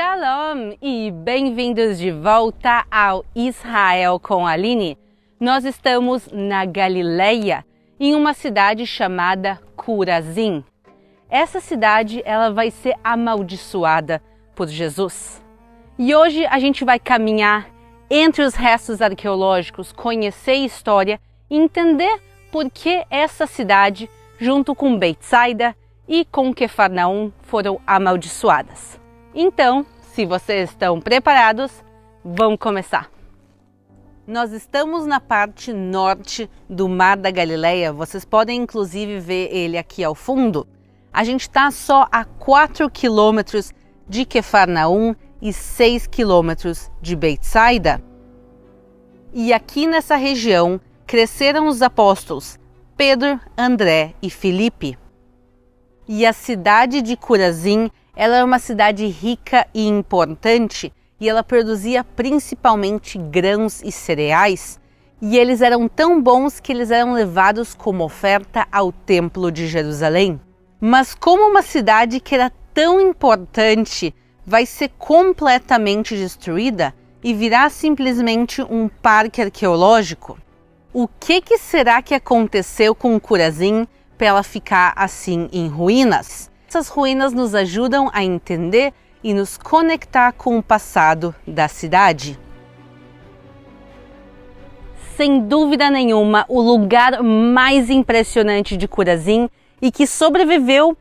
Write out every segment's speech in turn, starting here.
Shalom e bem-vindos de volta ao Israel com a Aline. Nós estamos na Galileia, em uma cidade chamada Chorazim. Essa cidade ela vai ser amaldiçoada por Jesus. E hoje a gente vai caminhar entre os restos arqueológicos, conhecer a história e entender por que essa cidade, junto com Betsaida e com Quefarnaum, foram amaldiçoadas. Então, se vocês estão preparados, vamos começar. Nós estamos na parte norte do Mar da Galileia, vocês podem inclusive ver ele aqui ao fundo. A gente está só a 4 quilômetros de Quefarnaum e 6 quilômetros de Betsaida. E aqui nessa região cresceram os apóstolos Pedro, André e Filipe. E a cidade de Chorazim, ela é uma cidade rica e importante e ela produzia principalmente grãos e cereais, e eles eram tão bons que eles eram levados como oferta ao Templo de Jerusalém. Mas como uma cidade que era tão importante vai ser completamente destruída e virar simplesmente um parque arqueológico, o que será que aconteceu com Chorazim para ela ficar assim em ruínas? Essas ruínas nos ajudam a entender e nos conectar com o passado da cidade. Sem dúvida nenhuma, o lugar mais impressionante de Chorazim e que sobreviveu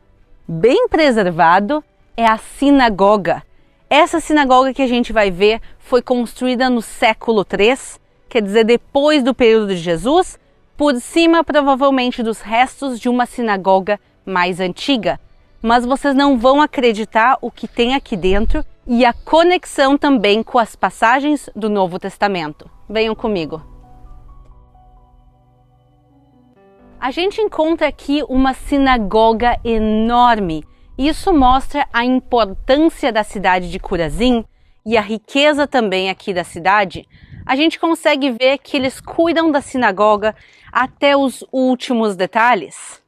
bem preservado é a sinagoga. Essa sinagoga que a gente vai ver foi construída no século III, quer dizer, depois do período de Jesus, por cima provavelmente dos restos de uma sinagoga mais antiga. Mas vocês não vão acreditar o que tem aqui dentro e a conexão também com as passagens do Novo Testamento. Venham comigo. A gente encontra aqui uma sinagoga enorme. Isso mostra a importância da cidade de Chorazim e a riqueza também aqui da cidade. A gente consegue ver que eles cuidam da sinagoga até os últimos detalhes.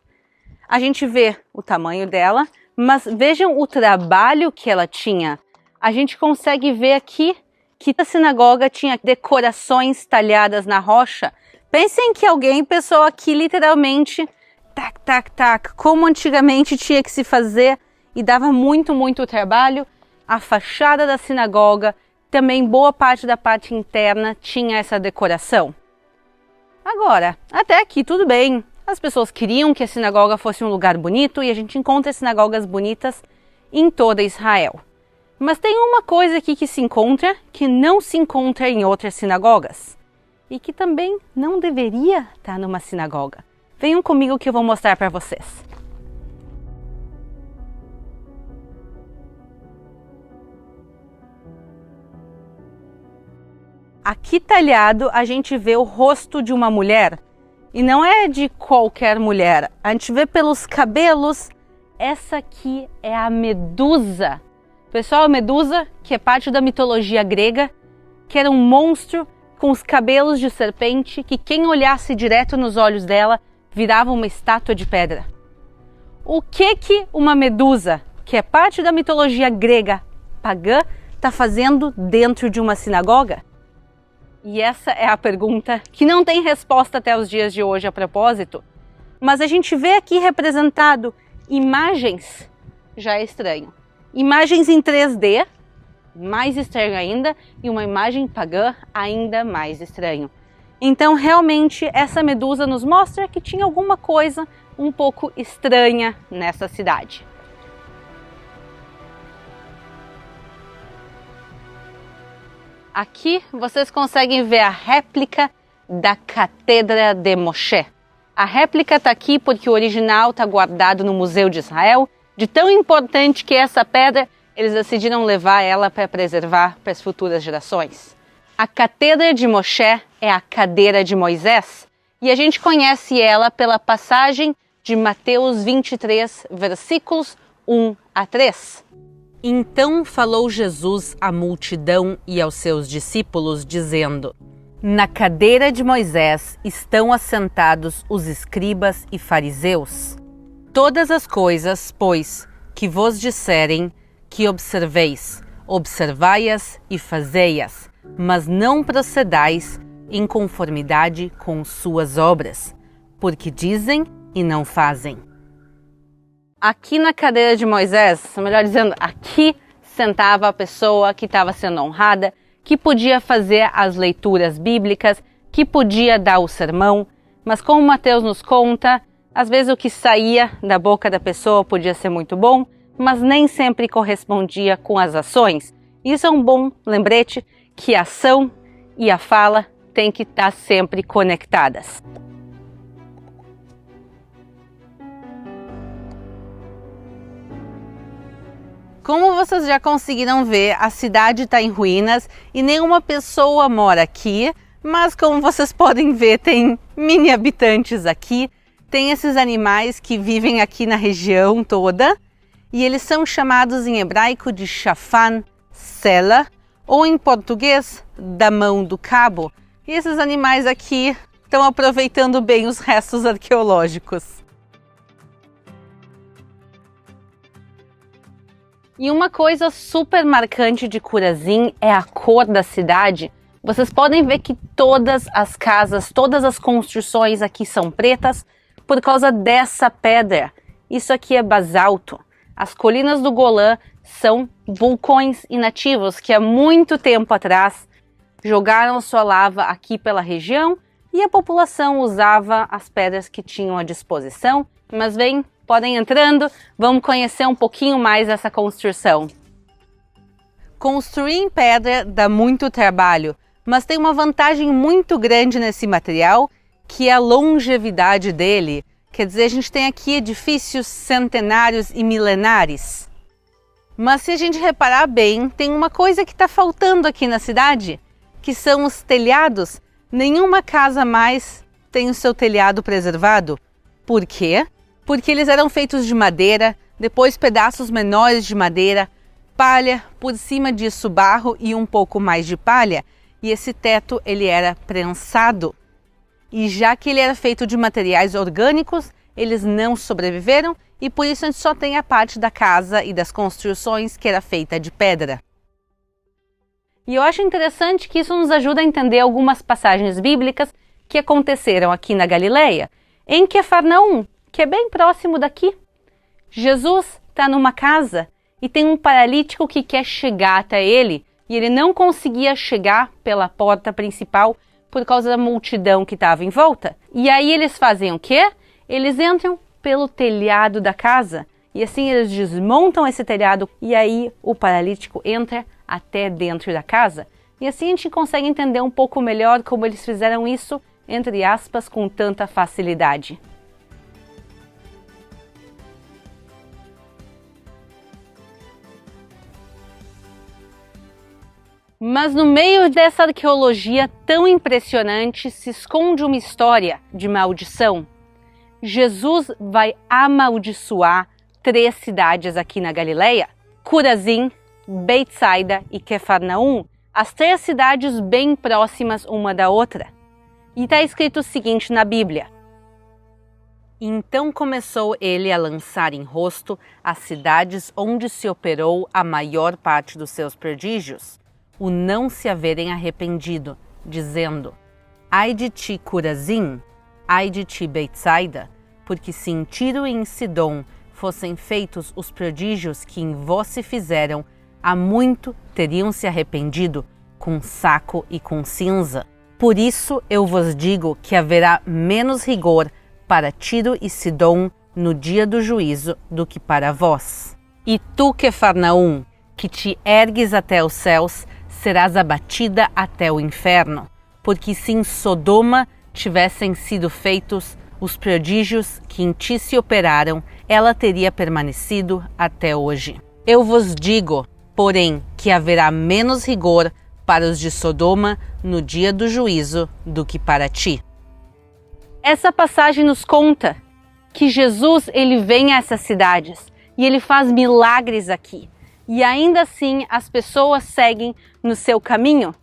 A gente vê o tamanho dela, mas vejam o trabalho que ela tinha. A gente consegue ver aqui que a sinagoga tinha decorações talhadas na rocha. Pensem que alguém pensou aqui literalmente, tac, tac, tac, como antigamente tinha que se fazer e dava muito trabalho. A fachada da sinagoga, também boa parte da parte interna tinha essa decoração. Agora, até aqui tudo bem. As pessoas queriam que a sinagoga fosse um lugar bonito e a gente encontra sinagogas bonitas em toda Israel. Mas tem uma coisa aqui que se encontra que não se encontra em outras sinagogas e que também não deveria estar numa sinagoga. Venham comigo que eu vou mostrar para vocês. Aqui talhado a gente vê o rosto de uma mulher. E não é de qualquer mulher, a gente vê pelos cabelos, essa aqui é a Medusa. Pessoal, a Medusa, que é parte da mitologia grega, que era um monstro com os cabelos de serpente, que quem olhasse direto nos olhos dela virava uma estátua de pedra. O que uma Medusa, que é parte da mitologia grega pagã, está fazendo dentro de uma sinagoga? E essa é a pergunta que não tem resposta até os dias de hoje a propósito, mas a gente vê aqui representado imagens, já é estranho. Imagens em 3D, mais estranho ainda, e uma imagem pagã ainda mais estranho. Então realmente essa Medusa nos mostra que tinha alguma coisa um pouco estranha nessa cidade. Aqui vocês conseguem ver a réplica da Catedra de Moshe. A réplica está aqui porque o original está guardado no Museu de Israel. De tão importante que é essa pedra, eles decidiram levar ela para preservar para as futuras gerações. A Catedra de Moshe é a cadeira de Moisés e a gente conhece ela pela passagem de Mateus 23, versículos 1 a 3. Então falou Jesus à multidão e aos seus discípulos, dizendo: Na cadeira de Moisés estão assentados os escribas e fariseus. Todas as coisas, pois, que vos disserem, que observeis, observai-as e fazei-as, mas não procedais em conformidade com suas obras, porque dizem e não fazem. Aqui na cadeira de Moisés, melhor dizendo, aqui sentava a pessoa que estava sendo honrada, que podia fazer as leituras bíblicas, que podia dar o sermão, mas como Mateus nos conta, às vezes o que saía da boca da pessoa podia ser muito bom, mas nem sempre correspondia com as ações. Isso é um bom lembrete que a ação e a fala têm que estar sempre conectadas. Como vocês já conseguiram ver, a cidade está em ruínas e nenhuma pessoa mora aqui, mas como vocês podem ver, tem mini habitantes aqui, tem esses animais que vivem aqui na região toda e eles são chamados em hebraico de Shafan, Sela, ou em português, da mão do cabo. E esses animais aqui estão aproveitando bem os restos arqueológicos. E uma coisa super marcante de Chorazim é a cor da cidade. Vocês podem ver que todas as casas, todas as construções aqui são pretas por causa dessa pedra. Isso aqui é basalto. As colinas do Golã são vulcões inativos que há muito tempo atrás jogaram sua lava aqui pela região e a população usava as pedras que tinham à disposição. Mas vem, podem entrando, vamos conhecer um pouquinho mais essa construção. Construir em pedra dá muito trabalho, mas tem uma vantagem muito grande nesse material, que é a longevidade dele. Quer dizer, a gente tem aqui edifícios centenários e milenares. Mas se a gente reparar bem, tem uma coisa que está faltando aqui na cidade, que são os telhados. Nenhuma casa mais tem o seu telhado preservado. Por quê? Porque eles eram feitos de madeira, depois pedaços menores de madeira, palha, por cima disso barro e um pouco mais de palha. E esse teto ele era prensado. E já que ele era feito de materiais orgânicos, eles não sobreviveram e por isso a gente só tem a parte da casa e das construções que era feita de pedra. E eu acho interessante que isso nos ajuda a entender algumas passagens bíblicas que aconteceram aqui na Galileia, em Quefarnaum, que é bem próximo daqui. Jesus está numa casa e tem um paralítico que quer chegar até ele e ele não conseguia chegar pela porta principal por causa da multidão que estava em volta. E aí eles fazem o quê? Eles entram pelo telhado da casa e assim eles desmontam esse telhado e aí o paralítico entra até dentro da casa. E assim a gente consegue entender um pouco melhor como eles fizeram isso, entre aspas, com tanta facilidade. Mas no meio dessa arqueologia tão impressionante se esconde uma história de maldição. Jesus vai amaldiçoar 3 cidades aqui na Galileia: Chorazim, Betsaida e Quefarnaum, as 3 cidades bem próximas uma da outra. E está escrito o seguinte na Bíblia: Então começou ele a lançar em rosto as cidades onde se operou a maior parte dos seus prodígios, o não se haverem arrependido, dizendo: Ai de ti, Chorazim, ai de ti, Betsaida, porque se em Tiro e em Sidom fossem feitos os prodígios que em vós se fizeram, há muito teriam se arrependido com saco e com cinza. Por isso eu vos digo que haverá menos rigor para Tiro e Sidom no dia do juízo do que para vós. E tu, Quefarnaum, que te ergues até os céus, serás abatida até o inferno, porque se em Sodoma tivessem sido feitos os prodígios que em ti se operaram, ela teria permanecido até hoje. Eu vos digo, porém, que haverá menos rigor para os de Sodoma no dia do juízo do que para ti. Essa passagem nos conta que Jesus ele vem a essas cidades e ele faz milagres aqui. E ainda assim as pessoas seguem no seu caminho,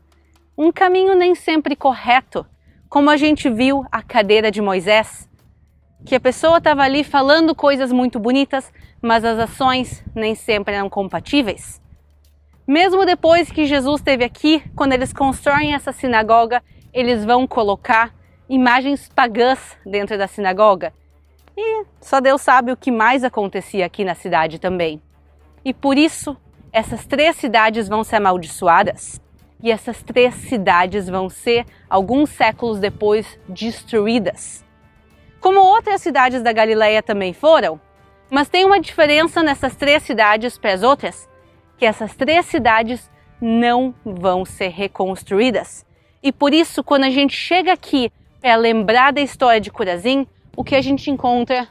um caminho nem sempre correto, como a gente viu a cadeira de Moisés, que a pessoa estava ali falando coisas muito bonitas, mas as ações nem sempre eram compatíveis. Mesmo depois que Jesus esteve aqui, quando eles constroem essa sinagoga, eles vão colocar imagens pagãs dentro da sinagoga. E só Deus sabe o que mais acontecia aqui na cidade também. E por isso, essas 3 cidades vão ser amaldiçoadas. E essas 3 cidades vão ser, alguns séculos depois, destruídas. Como outras cidades da Galileia também foram, mas tem uma diferença nessas 3 cidades para as outras, que essas 3 cidades não vão ser reconstruídas. E por isso, quando a gente chega aqui para lembrar da história de Chorazim, o que a gente encontra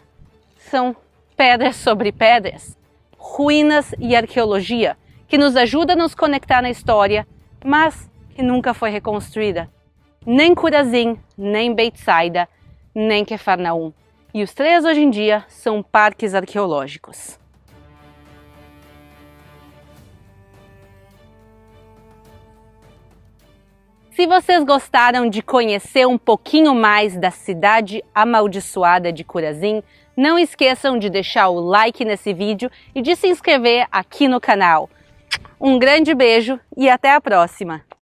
são pedras sobre pedras, ruínas e arqueologia, que nos ajuda a nos conectar na história, mas que nunca foi reconstruída. Nem Chorazim, nem Betsaida, nem Quefarnaum. E os 3 hoje em dia são parques arqueológicos. Se vocês gostaram de conhecer um pouquinho mais da cidade amaldiçoada de Chorazim, não esqueçam de deixar o like nesse vídeo e de se inscrever aqui no canal. Um grande beijo e até a próxima!